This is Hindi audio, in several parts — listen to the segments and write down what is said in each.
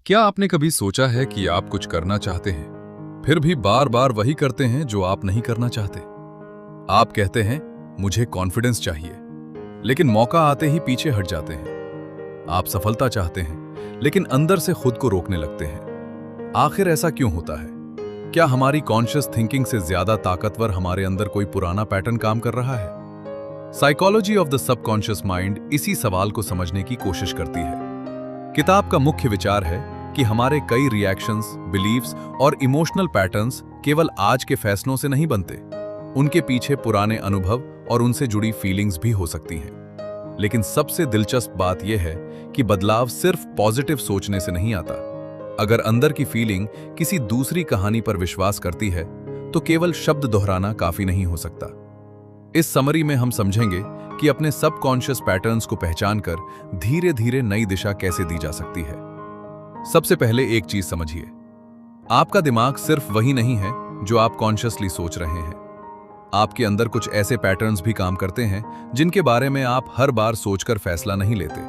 क्या आपने कभी सोचा है कि आप कुछ करना चाहते हैं, फिर भी बार बार वही करते हैं जो आप नहीं करना चाहते? आप कहते हैं मुझे कॉन्फिडेंस चाहिए, लेकिन मौका आते ही पीछे हट जाते हैं। आप सफलता चाहते हैं, लेकिन अंदर से खुद को रोकने लगते हैं। आखिर ऐसा क्यों होता है? क्या हमारी कॉन्शियस थिंकिंग से ज्यादा ताकतवर हमारे अंदर कोई पुराना पैटर्न काम कर रहा है? Psychology of the subconscious mind इसी सवाल को समझने की कोशिश करती है। किताब का मुख्य विचार है कि हमारे कई रिएक्शंस, बिलीव्स और इमोशनल पैटर्न्स केवल आज के फैसलों से नहीं बनते। उनके पीछे पुराने अनुभव और उनसे जुड़ी फीलिंग्स भी हो सकती हैं। लेकिन सबसे दिलचस्प बात यह है कि बदलाव सिर्फ पॉजिटिव सोचने से नहीं आता। अगर अंदर की फीलिंग किसी दूसरी कहानी पर विश्वास करती है, तो केवल शब्द दोहराना काफी नहीं हो सकता। इस समरी में हम समझेंगे कि अपने सबकॉन्शियस पैटर्न्स को पहचानकर धीरे धीरे नई दिशा कैसे दी जा सकती है। सबसे पहले एक चीज समझिए, आपका दिमाग सिर्फ वही नहीं है जो आप कॉन्शियसली सोच रहे हैं। आपके अंदर कुछ ऐसे पैटर्न्स भी काम करते हैं जिनके बारे में आप हर बार सोचकर फैसला नहीं लेते।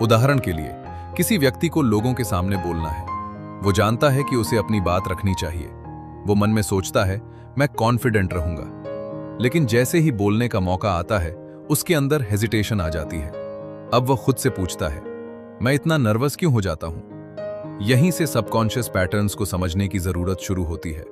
उदाहरण के लिए, किसी व्यक्ति को लोगों के सामने बोलना है। वो जानता है कि उसे अपनी बात रखनी चाहिए। वो मन में सोचता है, मैं कॉन्फिडेंट रहूंगा। लेकिन जैसे ही बोलने का मौका आता है, उसके अंदर हेजिटेशन आ जाती है। अब वह खुद से पूछता है, मैं इतना नर्वस क्यों हो जाता हूं? यहीं से सबकॉन्शियस पैटर्न्स को समझने की जरूरत शुरू होती है।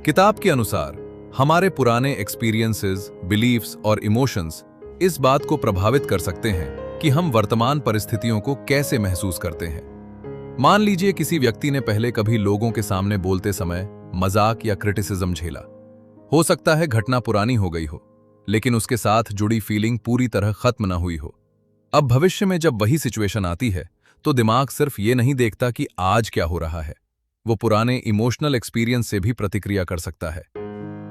किताब के अनुसार हमारे पुराने एक्सपीरियंसेस, बिलीफ्स और इमोशंस इस बात को प्रभावित कर सकते हैं कि हम वर्तमान परिस्थितियों को कैसे महसूस करते हैं। मान लीजिए किसी व्यक्ति ने पहले कभी लोगों के सामने बोलते समय मजाक या क्रिटिसिज्म झेला। हो सकता है घटना पुरानी हो गई हो, लेकिन उसके साथ जुड़ी फीलिंग पूरी तरह खत्म न हुई हो। अब भविष्य में जब वही सिचुएशन आती है, तो दिमाग सिर्फ ये नहीं देखता कि आज क्या हो रहा है, वो पुराने इमोशनल एक्सपीरियंस से भी प्रतिक्रिया कर सकता है।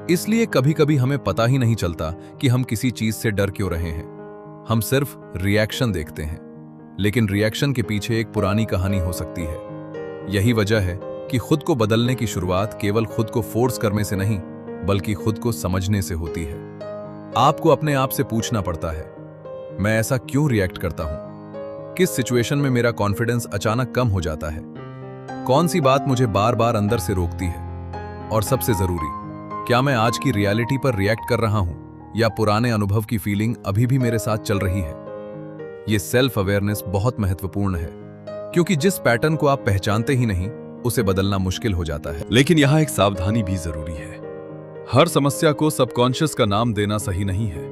इसलिए कभी कभी हमें पता ही नहीं चलता कि हम किसी चीज से डर क्यों रहे हैं। हम सिर्फ रिएक्शन देखते हैं, लेकिन रिएक्शन के पीछे एक पुरानी कहानी हो सकती है। यही वजह है कि खुद को बदलने की शुरुआत केवल खुद को फोर्स करने से नहीं, बल्कि खुद को समझने से होती है। आपको अपने आप से पूछना पड़ता है, मैं ऐसा क्यों रिएक्ट करता हूं? किस सिचुएशन में मेरा कॉन्फिडेंस अचानक कम हो जाता है? कौन सी बात मुझे बार बार अंदर से रोकती है? और सबसे जरूरी, क्या मैं आज की रियलिटी पर रिएक्ट कर रहा हूं या पुराने अनुभव की फीलिंग अभी भी मेरे साथ चल रही है? यह सेल्फ अवेयरनेस बहुत महत्वपूर्ण है, क्योंकि जिस पैटर्न को आप पहचानते ही नहीं, उसे बदलना मुश्किल हो जाता है। लेकिन यहां एक सावधानी भी जरूरी है। हर समस्या को सबकॉन्शियस का नाम देना सही नहीं है।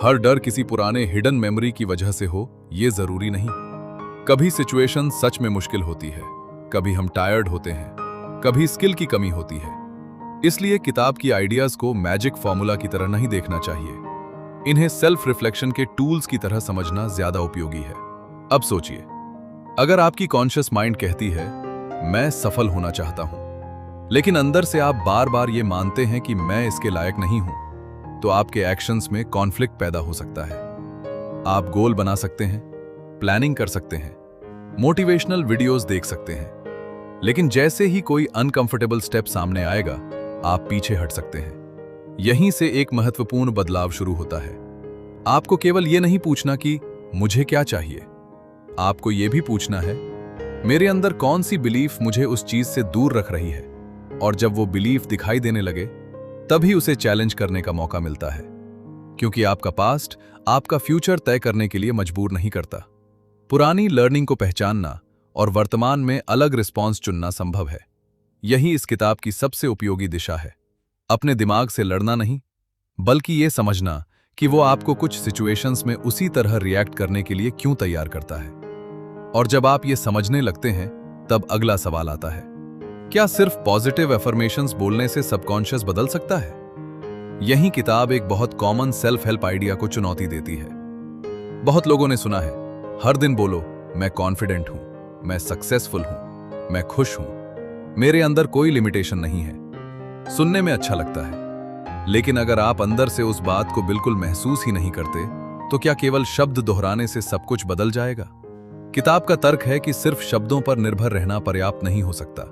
हर डर किसी पुराने हिडन मेमोरी की वजह से हो, यह जरूरी नहीं। कभी सिचुएशन सच में मुश्किल होती है, कभी हम टायर्ड होते हैं, कभी स्किल की कमी होती है। इसलिए किताब की आइडियाज को मैजिक फॉर्मूला की तरह नहीं देखना चाहिए। इन्हें सेल्फ रिफ्लेक्शन के टूल्स की तरह समझना ज्यादा उपयोगी है। अब सोचिए, अगर आपकी कॉन्शियस माइंड कहती है मैं सफल होना चाहता हूं, लेकिन अंदर से आप बार बार ये मानते हैं कि मैं इसके लायक नहीं हूं, तो आपके एक्शंस में कॉन्फ्लिक्ट पैदा हो सकता है। आप गोल बना सकते हैं, प्लानिंग कर सकते हैं, मोटिवेशनल वीडियोस देख सकते हैं, लेकिन जैसे ही कोई अनकंफर्टेबल स्टेप सामने आएगा, आप पीछे हट सकते हैं। यहीं से एक महत्वपूर्ण बदलाव शुरू होता है। आपको केवल यह नहीं पूछना कि मुझे क्या चाहिए, आपको यह भी पूछना है मेरे अंदर कौन सी बिलीफ मुझे उस चीज से दूर रख रही है। और जब वो बिलीफ दिखाई देने लगे, तभी उसे चैलेंज करने का मौका मिलता है, क्योंकि आपका पास्ट आपका फ्यूचर तय करने के लिए मजबूर नहीं करता। पुरानी लर्निंग को पहचानना और वर्तमान में अलग रिस्पॉन्स चुनना संभव है। यही इस किताब की सबसे उपयोगी दिशा है। अपने दिमाग से लड़ना नहीं, बल्कि ये समझना कि वो आपको कुछ सिचुएशंस में उसी तरह रिएक्ट करने के लिए क्यों तैयार करता है। और जब आप ये समझने लगते हैं, तब अगला सवाल आता है, क्या सिर्फ पॉजिटिव अफर्मेशंस बोलने से सबकॉन्शियस बदल सकता है? यही किताब एक बहुत कॉमन सेल्फ हेल्प आइडिया को चुनौती देती है। बहुत लोगों ने सुना है, हर दिन बोलो मैं कॉन्फिडेंट हूं, मैं सक्सेसफुल हूं, मैं खुश हूं, मेरे अंदर कोई लिमिटेशन नहीं है। सुनने में अच्छा लगता है, लेकिन अगर आप अंदर से उस बात को बिल्कुल महसूस ही नहीं करते, तो क्या केवल शब्द दोहराने से सब कुछ बदल जाएगा? किताब का तर्क है कि सिर्फ शब्दों पर निर्भर रहना पर्याप्त नहीं हो सकता।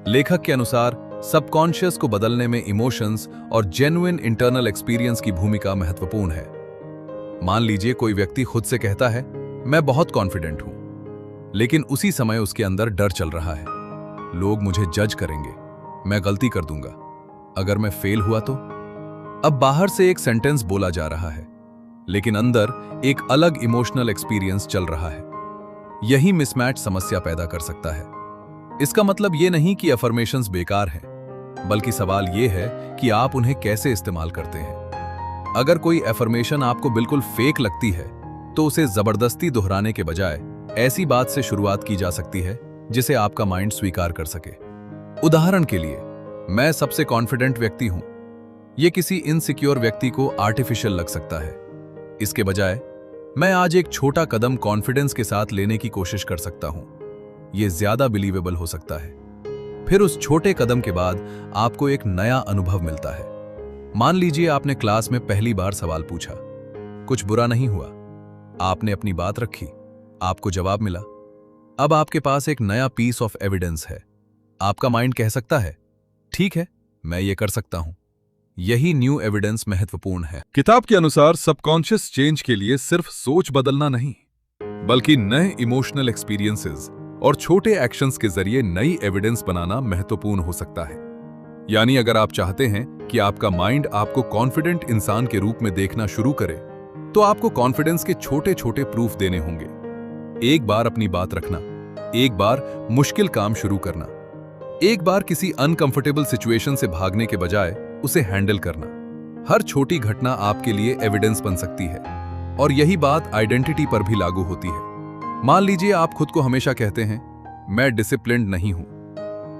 लेखक के अनुसार सबकॉन्शियस को बदलने में इमोशंस और जेन्युइन इंटरनल एक्सपीरियंस की भूमिका महत्वपूर्ण है। मान लीजिए कोई व्यक्ति खुद से कहता है मैं बहुत कॉन्फिडेंट हूं, लेकिन उसी समय उसके अंदर डर चल रहा है। लोग मुझे जज करेंगे, मैं गलती कर दूंगा, अगर मैं फेल हुआ तो। अब बाहर से एक सेंटेंस बोला जा रहा है, लेकिन अंदर एक अलग इमोशनल एक्सपीरियंस चल रहा है। यही मिसमैच समस्या पैदा कर सकता है। इसका मतलब यह नहीं कि अफर्मेशंस बेकार हैं, बल्कि सवाल यह है कि आप उन्हें कैसे इस्तेमाल करते हैं। अगर कोई अफर्मेशन आपको बिल्कुल फेक लगती है, तो उसे जबरदस्ती दोहराने के बजाय ऐसी बात से शुरुआत की जा सकती है जिसे आपका माइंड स्वीकार कर सके। उदाहरण के लिए, मैं सबसे कॉन्फिडेंट व्यक्ति हूं। यह किसी इनसिक्योर व्यक्ति को आर्टिफिशियल लग सकता है। इसके बजाय मैं आज एक छोटा कदम कॉन्फिडेंस के साथ लेने की कोशिश कर सकता हूं। यह ज्यादा बिलीवेबल हो सकता है। फिर उस छोटे कदम के बाद आपको एक नया अनुभव मिलता है। मान लीजिए आपने क्लास में पहली बार सवाल पूछा, कुछ बुरा नहीं हुआ, आपने अपनी बात रखी, आपको जवाब मिला। अब आपके पास एक नया पीस ऑफ एविडेंस है। आपका माइंड कह सकता है, ठीक है, मैं ये कर सकता हूं। यही न्यू एविडेंस महत्वपूर्ण है। किताब के अनुसार सबकॉन्शियस चेंज के लिए सिर्फ सोच बदलना नहीं, बल्कि नए इमोशनल एक्सपीरियंसेस और छोटे एक्शंस के जरिए नई एविडेंस बनाना महत्वपूर्ण हो सकता है। यानी अगर आप चाहते हैं कि आपका माइंड आपको कॉन्फिडेंट इंसान के रूप में देखना शुरू करे, तो आपको कॉन्फिडेंस के छोटे छोटे प्रूफ देने होंगे। एक बार अपनी बात रखना, एक बार मुश्किल काम शुरू करना, एक बार किसी अनकंफर्टेबल सिचुएशन से भागने के बजाय उसे हैंडल करना। हर छोटी घटना आपके लिए एविडेंस बन सकती है। और यही बात आइडेंटिटी पर भी लागू होती है। मान लीजिए आप खुद को हमेशा कहते हैं, मैं डिसिप्लिन्ड नहीं हूं।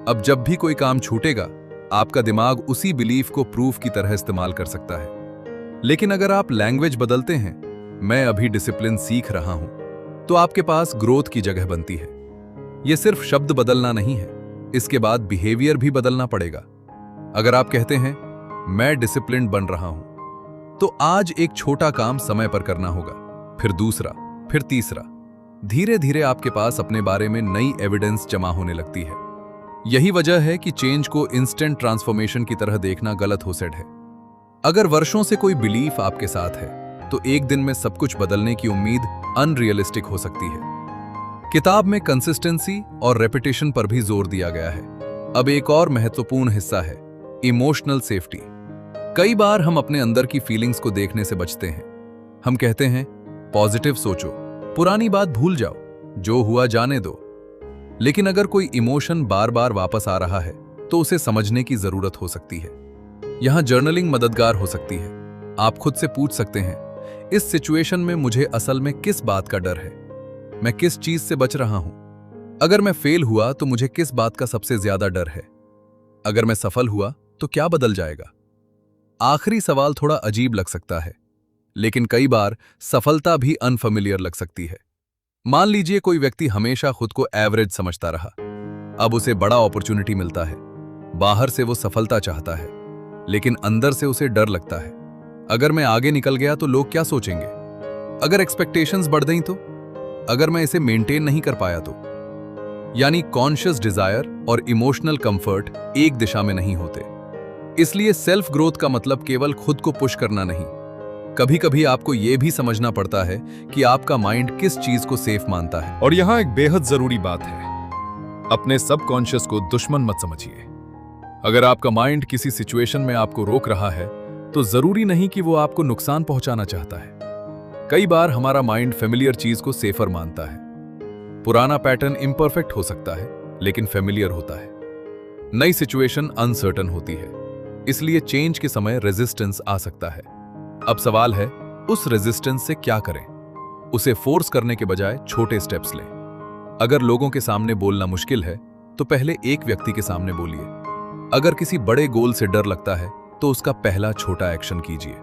अब जब भी कोई काम छूटेगा, आपका दिमाग उसी बिलीफ को प्रूफ की तरह इस्तेमाल कर सकता है। लेकिन अगर आप लैंग्वेज बदलते हैं, मैं अभी डिसिप्लिन सीख रहा हूं, तो आपके पास ग्रोथ की जगह बनती है। यह सिर्फ शब्द बदलना नहीं है, इसके बाद बिहेवियर भी बदलना पड़ेगा। अगर आप कहते हैं, मैं डिसिप्लिन्ड बन रहा हूं, तो आज एक छोटा काम समय पर करना होगा, फिर दूसरा, फिर तीसरा। धीरे धीरे आपके पास अपने बारे में नई एविडेंस जमा होने लगती है। यही वजह है कि चेंज को इंस्टेंट ट्रांसफॉर्मेशन की तरह देखना गलत हो सकता है। अगर वर्षों से कोई बिलीफ आपके साथ है, तो एक दिन में सब कुछ बदलने की उम्मीद अनरियलिस्टिक हो सकती है। किताब में कंसिस्टेंसी और रेपिटेशन पर भी जोर दिया गया है। अब एक और महत्वपूर्ण हिस्सा है, इमोशनल सेफ्टी। कई बार हम अपने अंदर की फीलिंग्स को देखने से बचते हैं। हम कहते हैं, पॉजिटिव सोचो, पुरानी बात भूल जाओ, जो हुआ जाने दो। लेकिन अगर कोई इमोशन बार बार वापस आ रहा है, तो उसे समझने की जरूरत हो सकती है। यहां जर्नलिंग मददगार हो सकती है। आप खुद से पूछ सकते हैं, इस सिचुएशन में मुझे असल में किस बात का डर है? मैं किस चीज से बच रहा हूं? अगर मैं फेल हुआ तो मुझे किस बात का सबसे ज्यादा डर है? अगर मैं सफल हुआ तो क्या बदल जाएगा? आखिरी सवाल थोड़ा अजीब लग सकता है, लेकिन कई बार सफलता भी अनफेमिलियर लग सकती है। मान लीजिए कोई व्यक्ति हमेशा खुद को एवरेज समझता रहा। अब उसे बड़ा अपॉर्चुनिटी मिलता है। बाहर से वो सफलता चाहता है, लेकिन अंदर से उसे डर लगता है। अगर मैं आगे निकल गया तो लोग क्या सोचेंगे? अगर एक्सपेक्टेशंस बढ़ गई तो? अगर मैं इसे मेंटेन नहीं कर पाया तो? यानी कॉन्शियस डिजायर और इमोशनल कंफर्ट एक दिशा में नहीं होते। इसलिए सेल्फ ग्रोथ का मतलब केवल खुद को पुश करना नहीं। कभी कभी आपको यह भी समझना पड़ता है कि आपका माइंड किस चीज को सेफ मानता है। और यहां एक बेहद जरूरी बात है, अपने सबकॉन्शियस को दुश्मन मत समझिए। अगर आपका माइंड किसी सिचुएशन में आपको रोक रहा है, तो जरूरी नहीं कि वो आपको नुकसान पहुंचाना चाहता है। कई बार हमारा माइंड फेमिलियर चीज को सेफर मानता है। पुराना पैटर्न इम्परफेक्ट हो सकता है, लेकिन फेमिलियर होता है। नई सिचुएशन अनसर्टन होती है, इसलिए चेंज के समय रेजिस्टेंस आ सकता है। अब सवाल है, उस रेजिस्टेंस से क्या करें? उसे फोर्स करने के बजाय छोटे स्टेप्स लें। अगर लोगों के सामने बोलना मुश्किल है, तो पहले एक व्यक्ति के सामने बोलिए। अगर किसी बड़े गोल से डर लगता है, तो उसका पहला छोटा एक्शन कीजिए।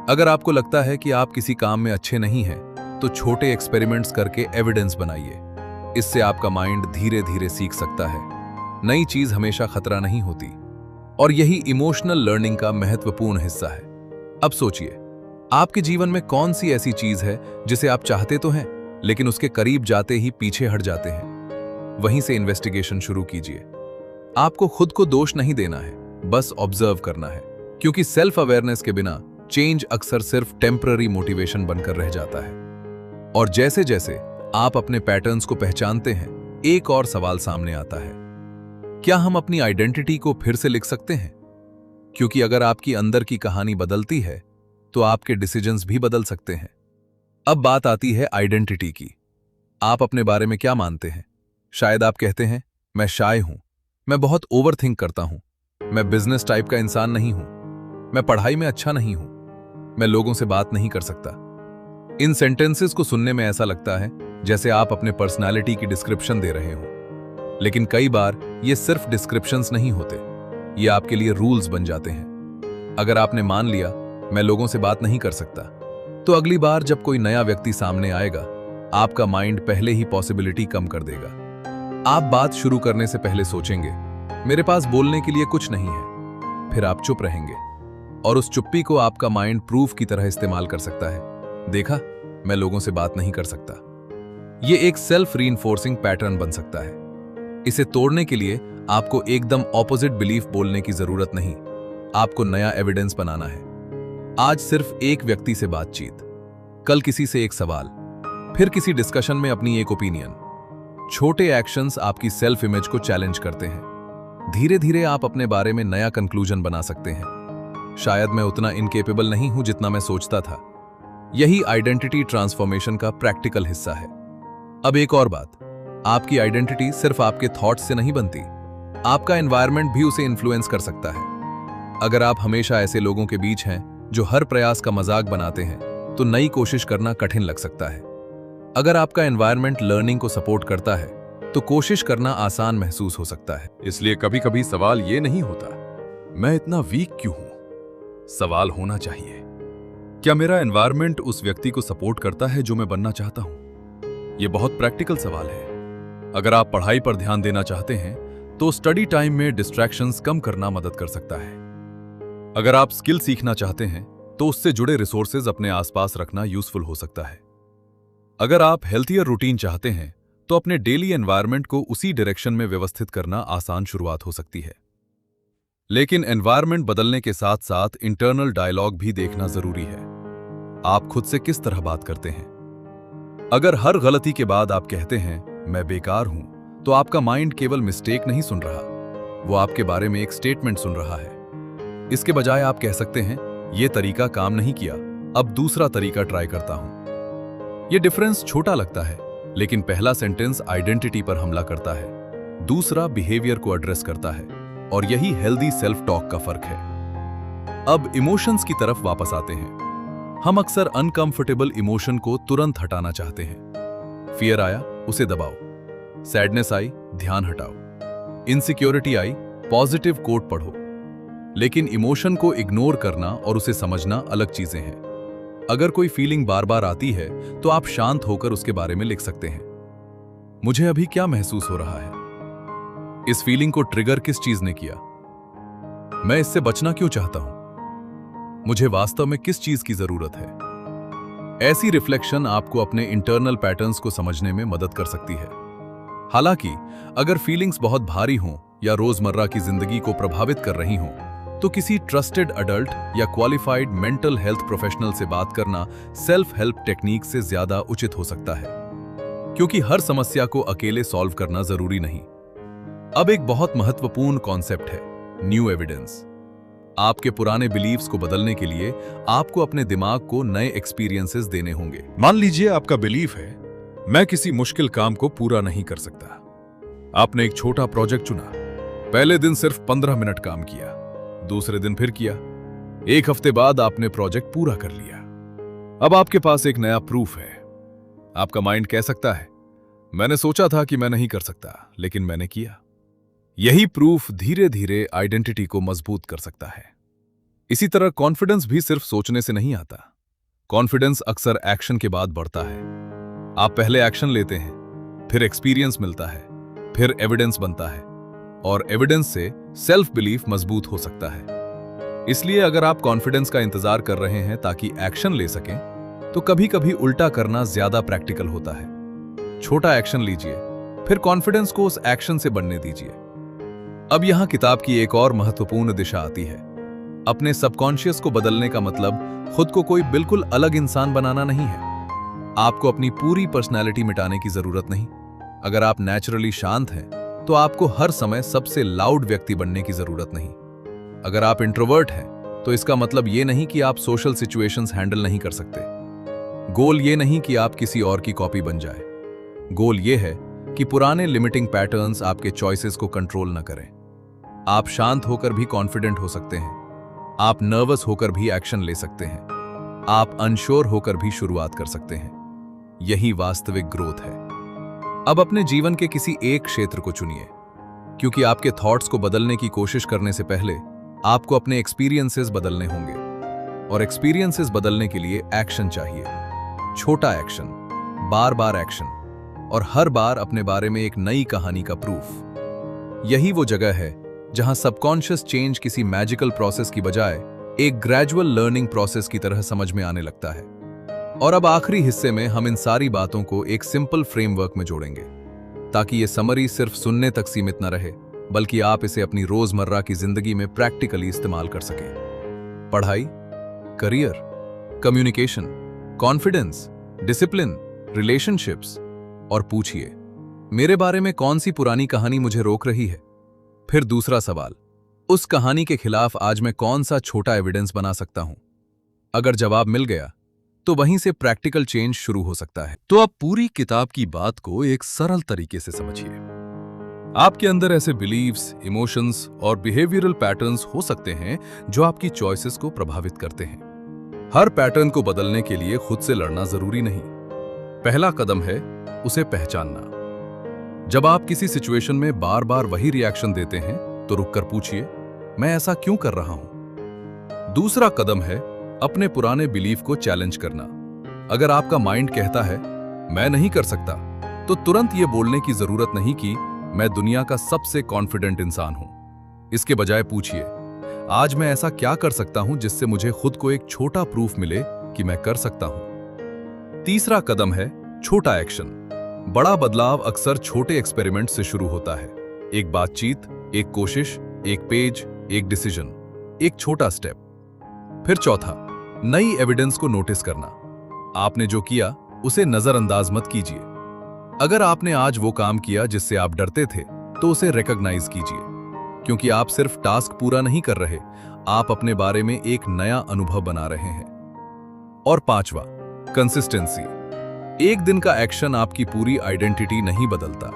अगर आपको लगता है कि आप किसी काम में अच्छे नहीं हैं, तो छोटे एक्सपेरिमेंट्स करके एविडेंस बनाइए। इससे आपका माइंड धीरे धीरे सीख सकता है। नई चीज हमेशा खतरा नहीं होती, और यही इमोशनल लर्निंग का महत्वपूर्ण हिस्सा है। अब सोचिए, आपके जीवन में कौन सी ऐसी चीज है जिसे आप चाहते तो हैं, लेकिन उसके करीब जाते ही पीछे हट जाते हैं? वहीं से इन्वेस्टिगेशन शुरू कीजिए। आपको खुद को दोष नहीं देना है, बस ऑब्जर्व करना है, क्योंकि सेल्फ अवेयरनेस के बिना चेंज अक्सर सिर्फ टेम्पररी मोटिवेशन बनकर रह जाता है। और जैसे जैसे आप अपने पैटर्न्स को पहचानते हैं, एक और सवाल सामने आता है, क्या हम अपनी आइडेंटिटी को फिर से लिख सकते हैं? क्योंकि अगर आपकी अंदर की कहानी बदलती है तो आपके डिसीजंस भी बदल सकते हैं। अब बात आती है आइडेंटिटी की। आप अपने बारे में क्या मानते हैं? शायद आप कहते हैं, मैं शाय हूं, मैं बहुत ओवरथिंक करता हूं, मैं बिजनेस टाइप का इंसान नहीं हूं, मैं पढ़ाई में अच्छा नहीं हूं, मैं लोगों से बात नहीं कर सकता। इन सेंटेंसेस को सुनने में ऐसा लगता है जैसे आप अपने पर्सनालिटी की डिस्क्रिप्शन दे रहे हो, लेकिन कई बार ये सिर्फ डिस्क्रिप्शंस नहीं होते, ये आपके लिए रूल्स बन जाते हैं। अगर आपने मान लिया मैं लोगों से बात नहीं कर सकता, तो अगली बार जब कोई नया व्यक्ति सामने आएगा, आपका माइंड पहले ही पॉसिबिलिटी कम कर देगा। आप बात शुरू करने से पहले सोचेंगे, मेरे पास बोलने के लिए कुछ नहीं है। फिर आप चुप रहेंगे और उस चुप्पी को आपका माइंड प्रूफ की तरह इस्तेमाल कर सकता है। देखा, मैं लोगों से बात नहीं कर सकता। ये एक सेल्फ रीइंफोर्सिंग पैटर्न बन सकता है। इसे तोड़ने के लिए आपको एकदम ऑपोजिट बिलीफ बोलने की जरूरत नहीं, आपको नया एविडेंस बनाना है। आज सिर्फ एक व्यक्ति से बातचीत, कल किसी से एक सवाल, फिर किसी डिस्कशन में अपनी एक ओपिनियन। छोटे एक्शंस आपकी सेल्फ इमेज को चैलेंज करते हैं। धीरे धीरे आप अपने बारे में नया कंक्लूजन बना सकते हैं। शायद मैं उतना इनकेपेबल नहीं हूं जितना मैं सोचता था। यही आइडेंटिटी ट्रांसफॉर्मेशन का प्रैक्टिकल हिस्सा है। अब एक और बात, आपकी आइडेंटिटी सिर्फ आपके थॉट्स से नहीं बनती, आपका एनवायरनमेंट भी उसे इन्फ्लुएंस कर सकता है। अगर आप हमेशा ऐसे लोगों के बीच हैं जो हर प्रयास का मजाक बनाते हैं, तो नई कोशिश करना कठिन लग सकता है। अगर आपका एनवायरनमेंट लर्निंग को सपोर्ट करता है, तो कोशिश करना आसान महसूस हो सकता है। इसलिए कभी कभी सवाल ये नहीं होता, मैं इतना वीक क्यों हूं? सवाल होना चाहिए, क्या मेरा एनवायरनमेंट उस व्यक्ति को सपोर्ट करता है जो मैं बनना चाहता हूं? यह बहुत प्रैक्टिकल सवाल है। अगर आप पढ़ाई पर ध्यान देना चाहते हैं, तो स्टडी टाइम में डिस्ट्रैक्शंस कम करना मदद कर सकता है। अगर आप स्किल सीखना चाहते हैं, तो उससे जुड़े रिसोर्सेज अपने आसपास रखना यूजफुल हो सकता है। अगर आप हेल्थियर रूटीन चाहते हैं, तो अपने डेली एनवायरनमेंट को उसी डायरेक्शन में व्यवस्थित करना आसान शुरुआत हो सकती है। लेकिन एनवायरनमेंट बदलने के साथ साथ इंटरनल डायलॉग भी देखना जरूरी है। आप खुद से किस तरह बात करते हैं? अगर हर गलती के बाद आप कहते हैं मैं बेकार हूं, तो आपका माइंड केवल मिस्टेक नहीं सुन रहा, वो आपके बारे में एक स्टेटमेंट सुन रहा है। इसके बजाय आप कह सकते हैं यह तरीका काम नहीं किया, अब दूसरा तरीका ट्राई करता हूं। यह डिफरेंस छोटा लगता है, लेकिन पहला सेंटेंस आइडेंटिटी पर हमला करता है, दूसरा बिहेवियर को एड्रेस करता है, और यही हेल्दी सेल्फ टॉक का फर्क है। अब इमोशंस की तरफ वापस आते हैं। हम अक्सर अनकंफर्टेबल इमोशन को तुरंत हटाना चाहते हैं। फियर आया, उसे दबाओ। सैडनेस आई, ध्यान हटाओ। इनसिक्योरिटी आई, पॉजिटिव कोट पढ़ो। लेकिन इमोशन को इग्नोर करना और उसे समझना अलग चीजें हैं। अगर कोई फीलिंग बार बार आती है, तो आप शांत होकर उसके बारे में लिख सकते हैं। मुझे अभी क्या महसूस हो रहा है? इस फीलिंग को ट्रिगर किस चीज ने किया? मैं इससे बचना क्यों चाहता हूं? मुझे वास्तव में किस चीज की जरूरत है? ऐसी रिफ्लेक्शन आपको अपने इंटरनल पैटर्न्स को समझने में मदद कर सकती है। हालांकि अगर फीलिंग्स बहुत भारी हों या रोजमर्रा की जिंदगी को प्रभावित कर रही हों, तो किसी ट्रस्टेड अडल्ट या क्वालिफाइड मेंटल हेल्थ प्रोफेशनल से बात करना सेल्फ हेल्प टेक्निक से ज्यादा उचित हो सकता है, क्योंकि हर समस्या को अकेले सॉल्व करना जरूरी नहीं। अब एक बहुत महत्वपूर्ण कॉन्सेप्ट है, न्यू एविडेंस। आपके पुराने बिलीव्स को बदलने के लिए आपको अपने दिमाग को नए एक्सपीरियंसेस देने होंगे। मान लीजिए आपका बिलीफ है, मैं किसी मुश्किल काम को पूरा नहीं कर सकता। आपने एक छोटा प्रोजेक्ट चुना। पहले दिन सिर्फ 15 मिनट काम किया, दूसरे दिन फिर किया। एक हफ्ते बाद आपने प्रोजेक्ट पूरा कर लिया। अब आपके पास एक नया प्रूफ है। आपका माइंड कह सकता है, मैंने सोचा था कि मैं नहीं कर सकता, लेकिन मैंने किया। यही प्रूफ धीरे धीरे आइडेंटिटी को मजबूत कर सकता है। इसी तरह कॉन्फिडेंस भी सिर्फ सोचने से नहीं आता। कॉन्फिडेंस अक्सर एक्शन के बाद बढ़ता है। आप पहले एक्शन लेते हैं, फिर एक्सपीरियंस मिलता है, फिर एविडेंस बनता है, और एविडेंस से सेल्फ बिलीफ मजबूत हो सकता है। इसलिए अगर आप कॉन्फिडेंस का इंतजार कर रहे हैं ताकि एक्शन ले सकें, तो कभी कभी उल्टा करना ज्यादा प्रैक्टिकल होता है। छोटा एक्शन लीजिए, फिर कॉन्फिडेंस को उस एक्शन से बनने दीजिए। अब यहां किताब की एक और महत्वपूर्ण दिशा आती है। अपने सबकॉन्शियस को बदलने का मतलब खुद को कोई बिल्कुल अलग इंसान बनाना नहीं है। आपको अपनी पूरी पर्सनैलिटी मिटाने की जरूरत नहीं। अगर आप नेचुरली शांत हैं तो आपको हर समय सबसे लाउड व्यक्ति बनने की जरूरत नहीं। अगर आप इंट्रोवर्ट हैं तो इसका मतलब ये नहीं कि आप सोशल सिचुएशंस हैंडल नहीं कर सकते। गोल ये नहीं कि आप किसी और की कॉपी बन जाए। गोल ये है कि पुराने लिमिटिंग पैटर्न्स आपके चॉइसेस को कंट्रोल न करें। आप शांत होकर भी कॉन्फिडेंट हो सकते हैं। आप नर्वस होकर भी एक्शन ले सकते हैं। आप अनश्योर होकर भी शुरुआत कर सकते हैं। यही वास्तविक ग्रोथ है। अब अपने जीवन के किसी एक क्षेत्र को चुनिए, क्योंकि आपके थॉट्स को बदलने की कोशिश करने से पहले आपको अपने एक्सपीरियंसेस बदलने होंगे, और एक्सपीरियंसेस बदलने के लिए एक्शन चाहिए। छोटा एक्शन, बार बार एक्शन, और हर बार अपने बारे में एक नई कहानी का प्रूफ। यही वो जगह है जहां सबकॉन्शियस चेंज किसी मैजिकल प्रोसेस की बजाय एक ग्रेजुअल लर्निंग प्रोसेस की तरह समझ में आने लगता है। और अब आखिरी हिस्से में हम इन सारी बातों को एक सिंपल फ्रेमवर्क में जोड़ेंगे, ताकि ये समरी सिर्फ सुनने तक सीमित न रहे, बल्कि आप इसे अपनी रोजमर्रा की जिंदगी में प्रैक्टिकली इस्तेमाल कर सकें। पढ़ाई, career, communication, confidence, discipline, relationships. और पूछिए, मेरे बारे में कौन सी पुरानी कहानी मुझे रोक रही है? फिर दूसरा सवाल, उस कहानी के खिलाफ आज मैं कौन सा छोटा एविडेंस बना सकता हूं? अगर जवाब मिल गया तो वहीं से प्रैक्टिकल चेंज शुरू हो सकता है। तो आप पूरी किताब की बात को एक सरल तरीके से समझिए। आपके अंदर ऐसे बिलीव्स, इमोशंस और बिहेवियरल पैटर्न्स हो सकते हैं जो आपकी चॉइसेस को प्रभावित करते हैं। हर पैटर्न को बदलने के लिए खुद से लड़ना जरूरी नहीं। पहला कदम है उसे पहचानना। जब आप किसी सिचुएशन में बार बार वही रिएक्शन देते हैं तो रुककर पूछिए, मैं ऐसा क्यों कर रहा हूं? दूसरा कदम है अपने पुराने बिलीफ को चैलेंज करना। अगर आपका माइंड कहता है मैं नहीं कर सकता, तो तुरंत ये बोलने की जरूरत नहीं कि मैं दुनिया का सबसे कॉन्फिडेंट इंसान हूं। इसके बजाय पूछिए, आज मैं ऐसा क्या कर सकता हूं जिससे मुझे खुद को एक छोटा प्रूफ मिले कि मैं कर सकता हूं। तीसरा कदम है छोटा एक्शन। बड़ा बदलाव अक्सर छोटे एक्सपेरिमेंट से शुरू होता है। एक बातचीत, एक कोशिश, एक पेज, एक डिसीजन, एक छोटा स्टेप। फिर चौथा, नई एविडेंस को नोटिस करना। आपने जो किया उसे नजरअंदाज मत कीजिए। अगर आपने आज वो काम किया जिससे आप डरते थे, तो उसे रिकॉग्नाइज कीजिए, क्योंकि आप सिर्फ टास्क पूरा नहीं कर रहे, आप अपने बारे में एक नया अनुभव बना रहे हैं। और पांचवा, कंसिस्टेंसी। एक दिन का एक्शन आपकी पूरी आइडेंटिटी नहीं बदलता,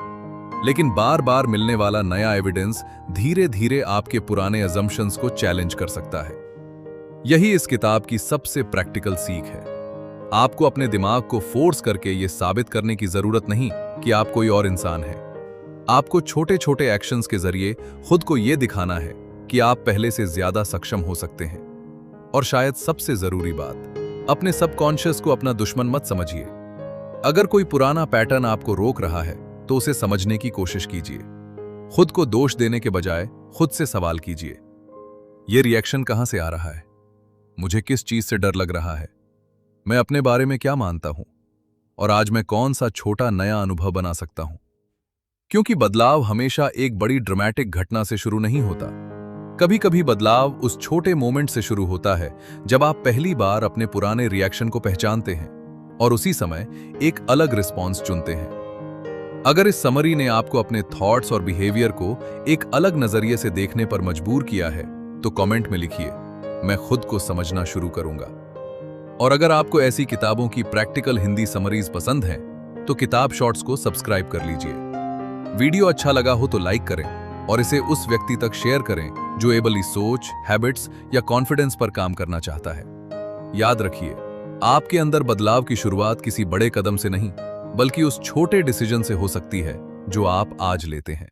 लेकिन बार बार मिलने वाला नया एविडेंस धीरे धीरे आपके पुराने अजम्पशंस को चैलेंज कर सकता है। यही इस किताब की सबसे प्रैक्टिकल सीख है। आपको अपने दिमाग को फोर्स करके यह साबित करने की जरूरत नहीं कि आप कोई और इंसान है। आपको छोटे छोटे एक्शंस के जरिए खुद को यह दिखाना है कि आप पहले से ज्यादा सक्षम हो सकते हैं। और शायद सबसे जरूरी बात, अपने सबकॉन्शियस को अपना दुश्मन मत समझिए। अगर कोई पुराना पैटर्न आपको रोक रहा है तो उसे समझने की कोशिश कीजिए। खुद को दोष देने के बजाय खुद से सवाल कीजिए, यह रिएक्शन कहां से आ रहा है? मुझे किस चीज से डर लग रहा है? मैं अपने बारे में क्या मानता हूं? और आज मैं कौन सा छोटा नया अनुभव बना सकता हूं? क्योंकि बदलाव हमेशा एक बड़ी ड्रामेटिक घटना से शुरू नहीं होता। कभी कभी बदलाव उस छोटे मोमेंट से शुरू होता है जब आप पहली बार अपने पुराने रिएक्शन को पहचानते हैं और उसी समय एक अलग रिस्पॉन्स चुनते हैं। अगर इस समरी ने आपको अपने थॉट्स और बिहेवियर को एक अलग नजरिए से देखने पर मजबूर किया है, तो कमेंट में लिखिए, मैं खुद को समझना शुरू करूंगा। और अगर आपको ऐसी किताबों की प्रैक्टिकल हिंदी समरीज पसंद हैं, तो किताब शॉर्ट्स को सब्सक्राइब कर लीजिए। वीडियो अच्छा लगा हो तो लाइक करें और इसे उस व्यक्ति तक शेयर करें जो एबली सोच, हैबिट्स या कॉन्फिडेंस पर काम करना चाहता है। याद रखिए, आपके अंदर बदलाव की शुरुआत किसी बड़े कदम से नहीं, बल्कि उस छोटे डिसीजन से हो सकती है जो आप आज लेते हैं।